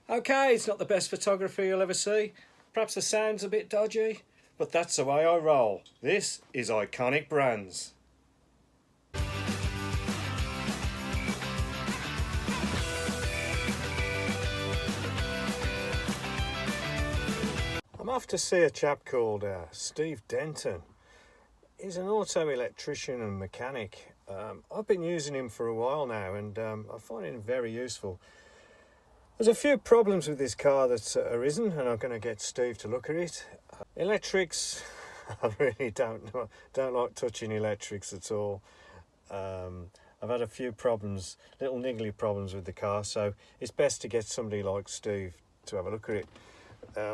Okay, it's not the best photography you'll ever see. Perhaps the sound's a bit dodgy, but that's the way I roll. This is Iconic Brands. I'm off to see a chap called Steve Denton. He's an auto electrician and mechanic. I've been using him for a while now, and I find him very useful. There's a few problems with this car that's arisen, and I'm going to get Steve to look at it. Electrics, I really don't like touching electrics at all. I've had a few problems, little niggly problems with the car, so it's best to get somebody like Steve to have a look at it.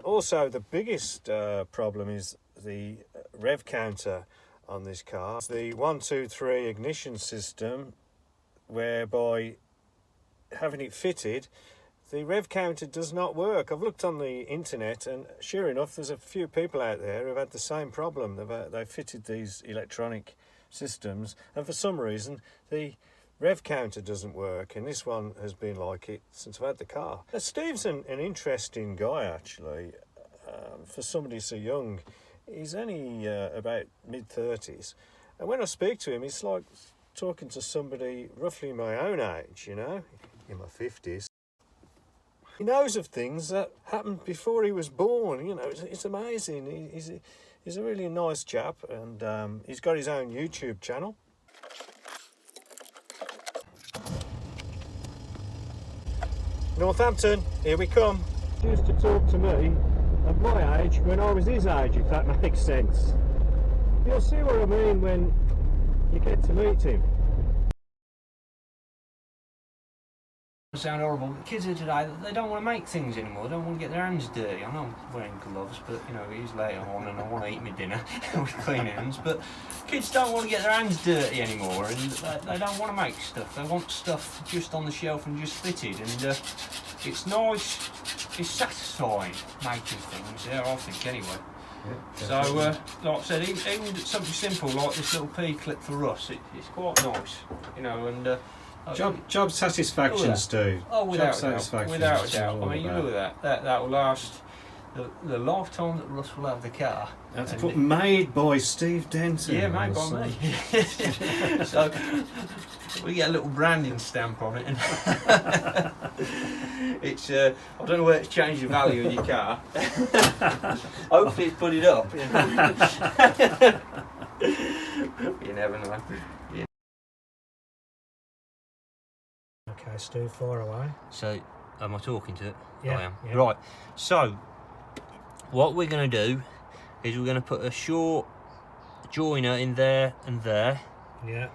Also, the biggest problem is the Rev Counter on this car. It's the 1, 2, 3 ignition system, whereby having it fitted, the Rev Counter does not work. I've looked on the internet, and sure enough, there's a few people out there who've had the same problem. They've fitted these electronic systems, and for some reason, the Rev Counter doesn't work, and this one has been like it since I've had the car. Now, Steve's an interesting guy, actually, for somebody so young. He's only about mid-30s, and when I speak to him, it's like talking to somebody roughly my own age, you know, in my 50s. He knows of things that happened before he was born. You know, it's amazing. He's a really nice chap, and he's got his own YouTube channel. Northampton, here we come. He used to talk to me at my age when I was his age, if that makes sense. You'll see what I mean when you get to meet him. Sound horrible, but kids of today, they don't want to make things anymore. They don't want to get their hands dirty. I know I'm wearing gloves, but you know, it is later on and I want to eat my dinner with clean hands, but kids don't want to get their hands dirty anymore, and they don't want to make stuff. They want stuff just on the shelf and just fitted, and it's nice, it's satisfying making things, yeah, I think anyway. Yeah, so, like I said, even something simple like this little P-clip for us, it's quite nice, you know, and Job satisfaction, Stu. Oh, without a doubt. Without a doubt. I mean, you look at that will last the lifetime that Russ will have the car. That's put made by Steve Denton. Yeah, made by me. So we get a little branding stamp on it, and it's I don't know where it's changed the value of your car. Hopefully it's put it up. You never know. Okay, Stu, far away. So, am I talking to it? Yeah, I am. yeah. Right, so, what we're going to do is we're going to put a short joiner in there and there. Yeah.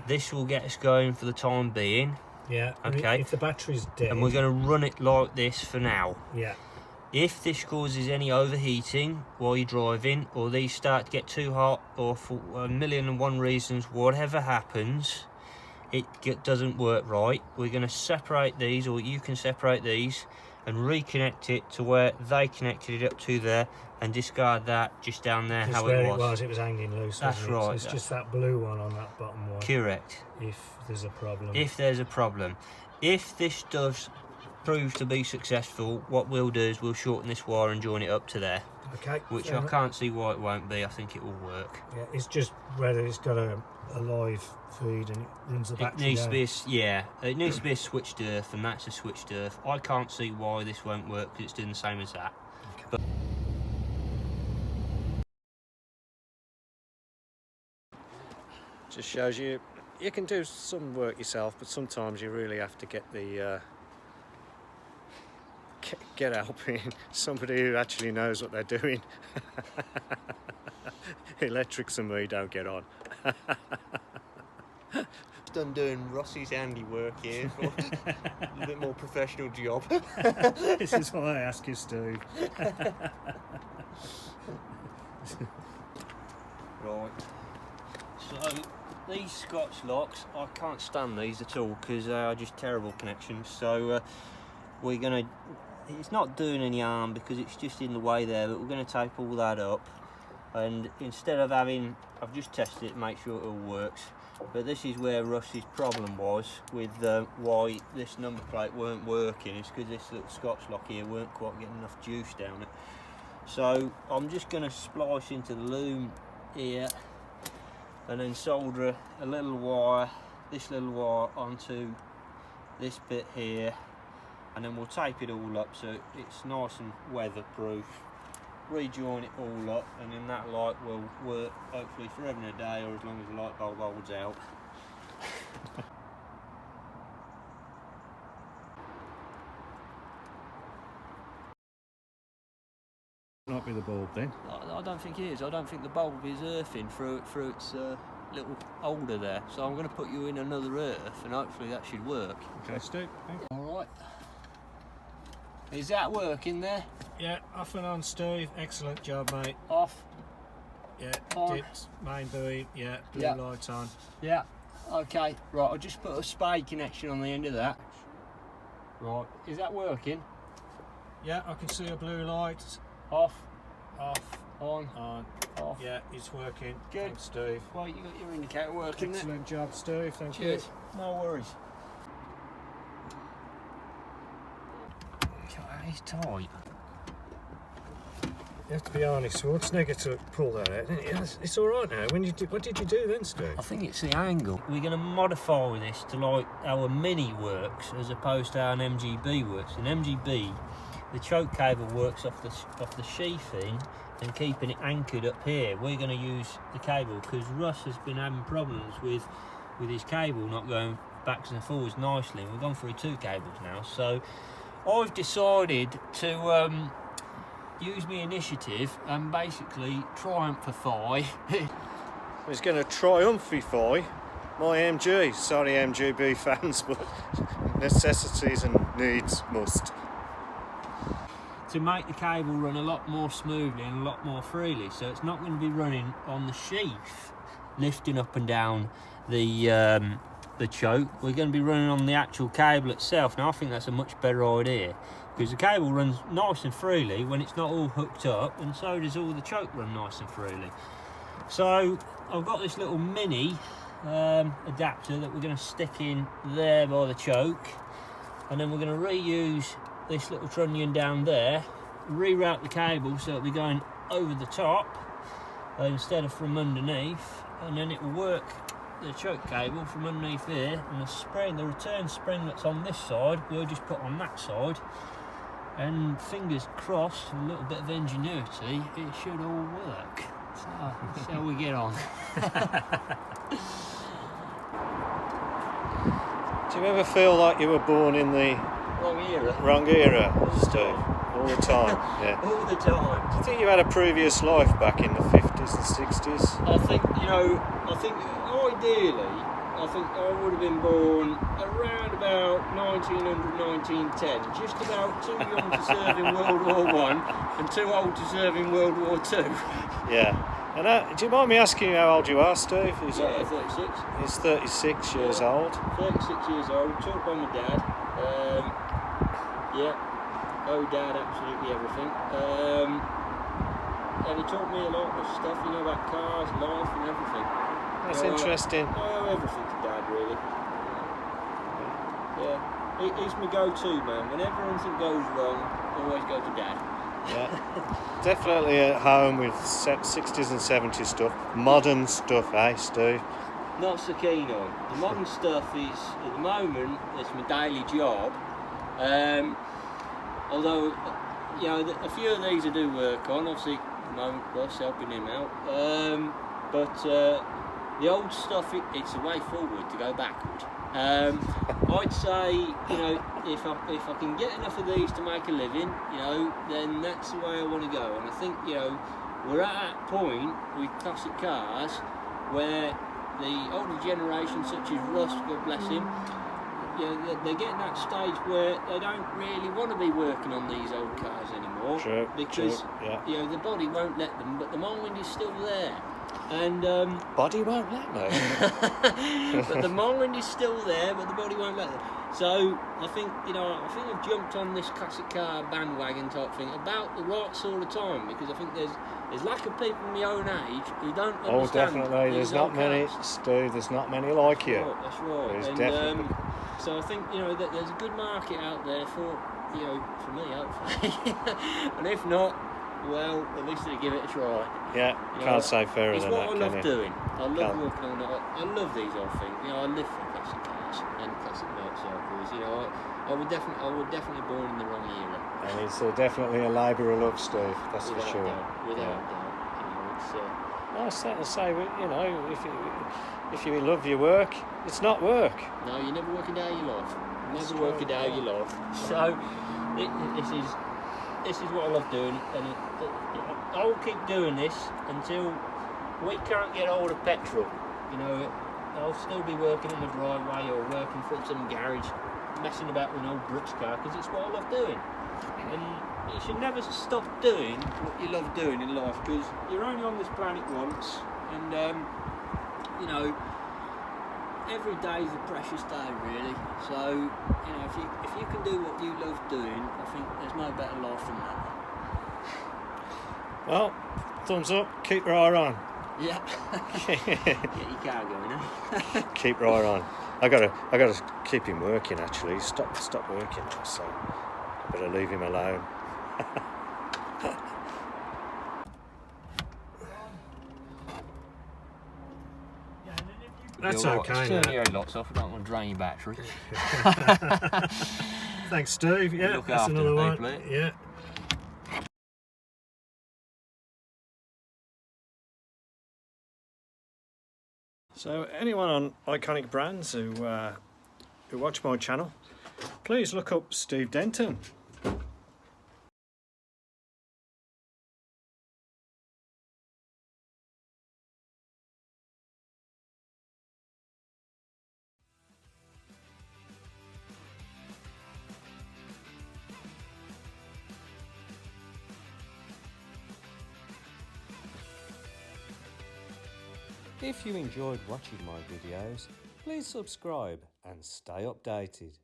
This will get us going for the time being. Yeah. Okay. If the battery's dead. And we're going to run it like this for now. Yeah. If this causes any overheating while you're driving, or these start to get too hot, or for 1,000,001 reasons, whatever happens, it doesn't work right, we're going to separate these, or you can separate these and reconnect it to where they connected it up to there, and discard that just down there just how where it was. It was hanging loose. That's right. So it's just that blue one on that bottom one. Correct. If there's a problem. If there's a problem. If this does prove to be successful, what we'll do is we'll shorten this wire and join it up to there. Okay. Which I can't see why it won't be. I think it will work. Yeah, it's just whether it's got a live feed and it runs the battery. It needs to be, it needs to be a switched earth, and that's a switched earth. I can't see why this won't work because it's doing the same as that. Okay. But just shows you can do some work yourself, but sometimes you really have to get the get help in somebody who actually knows what they're doing. Electrics and me don't get on. done doing Rossi's handiwork here for a bit more professional job. This is why I ask you, Steve. Right. So these Scotch locks, I can't stand these at all because they are just terrible connections. So we're gonna. It's not doing any harm because it's just in the way there, but we're going to tape all that up, and instead of having, I've just tested it, make sure it all works. But this is where Russ's problem was with why this number plate weren't working. It's because this little Scotch lock here weren't quite getting enough juice down it. So I'm just going to splice into the loom here and then solder a little wire, this little wire, onto this bit here, and then we'll tape it all up so it's nice and weatherproof. Rejoin it all up, and then that light will work hopefully forever and a day, or as long as the light bulb holds out. Might be the bulb then. I don't think it is. I don't think the bulb is earthing through its little holder there. So I'm going to put you in another earth, and hopefully that should work. Okay, Stu. All right. Is that working there? Yeah, off and on, Steve. Excellent job, mate. Off. Yeah, on. dipped, main buoy, yeah, blue Yeah. lights on. Yeah. Okay. Right. I'll just put a spade connection on the end of that. Right. Is that working? Yeah, I can see a blue light. Off. Off. On. Off. Yeah, it's working. Good. Thanks, Steve. Well, you got your indicator working. Excellent job, Steve. Thank Cheers. you. No worries. It's tight. You have to be honest, Schwarzenegger to pull that out, didn't you? It's all right now. What did you do then, Steve? I think it's the angle. We're going to modify this to like our Mini works as opposed to how an MGB works. In MGB, the choke cable works off the sheathing and keeping it anchored up here. We're going to use the cable because Russ has been having problems with his cable not going backwards and forwards nicely. We've gone through 2 cables now, so I've decided to use my initiative and basically triumphify. He's going to triumphify my MG. Sorry, MGB fans, but necessities and needs must. To make the cable run a lot more smoothly and a lot more freely, so it's not going to be running on the sheath, lifting up and down the choke. We're going to be running on the actual cable itself. Now I think that's a much better idea because the cable runs nice and freely when it's not all hooked up, and so does all the choke run nice and freely. So I've got this little mini adapter that we're going to stick in there by the choke, and then we're going to reuse this little trunnion down there, reroute the cable so it'll be going over the top instead of from underneath, and then it will work the choke cable from underneath here, and the return spring that's on this side we'll just put on that side, and fingers crossed, a little bit of ingenuity, it should all work. So let's see how we get on. Do you ever feel like you were born in the wrong era, Steve? All the time, yeah. All the time. Do you think you had a previous life back in the 50s and 60s? I think, ideally, I think I would have been born around about 1900, 1910, just about too young to serve in World War I and too old to serve in World War II. Yeah. And do you mind me asking you how old you are, Steve? 36. He's 36 years old. 36 years old, taught by my dad. Oh, Dad, absolutely everything. And he taught me a lot of stuff, about cars, life and everything. That's interesting. I owe everything to Dad, really. Yeah, he's my go-to man. Whenever anything goes wrong, I always go to Dad. Yeah, definitely at home with 60s and 70s stuff. Modern stuff, eh, Steve? Not so keen on. The modern stuff is, at the moment, it's my daily job. Although, a few of these I do work on, obviously at the moment Ross helping him out. But the old stuff, it's a way forward to go backward. I'd say, if I can get enough of these to make a living, then that's the way I want to go. And I think, we're at that point with classic cars where the older generation, such as Russ, God bless him, they're getting that stage where they don't really want to be working on these old cars anymore. True, because yeah. The body won't let them, but the mind is still there. And body won't let me. but the mind is still there, but the body won't let them. So I think I've jumped on this classic car bandwagon type thing about the right sort of time, because I think there's lack of people my own age who don't understand. Oh, definitely. There's not many, cars. Stu. There's not many like you. That's right. There's And, definitely. so I think that there's a good market out there for for me, hopefully. And if not, well, at least they give it a try. Yeah, can't say fairer it's than what that, I can love you? doing. I love walking on it. I love these old things. I live for classic cars and classic motorcycles. I would definitely born in the wrong era. And it's definitely a labour of love, Steve. That's for sure. Without doubt. It's. I certainly say, if you love your work, it's not work. No, you never work a day of your life. Never work a day of your life. So this is what I love doing, and I will keep doing this until we can't get hold of petrol. I'll still be working in the driveway or working from some garage, messing about with an old Brooks car, because it's what I love doing. And you should never stop doing what you love doing in life, because you're only on this planet once, and every day is a precious day, really. So if you can do what you love doing, I think there's no better life than that. Well, thumbs up. Keep your eye on. Yeah. Get your car going, eh? Keep your eye on. I gotta keep him working. Actually, stop working now. So I better leave him alone. That's okay. Turn your locks off. I don't want to drain your battery. Thanks, Steve. Yeah, Look that's after another the one. people, eh? Yeah. So, anyone on Iconic Brands who watch my channel, please look up Steve Denton. If you enjoyed watching my videos, please subscribe and stay updated.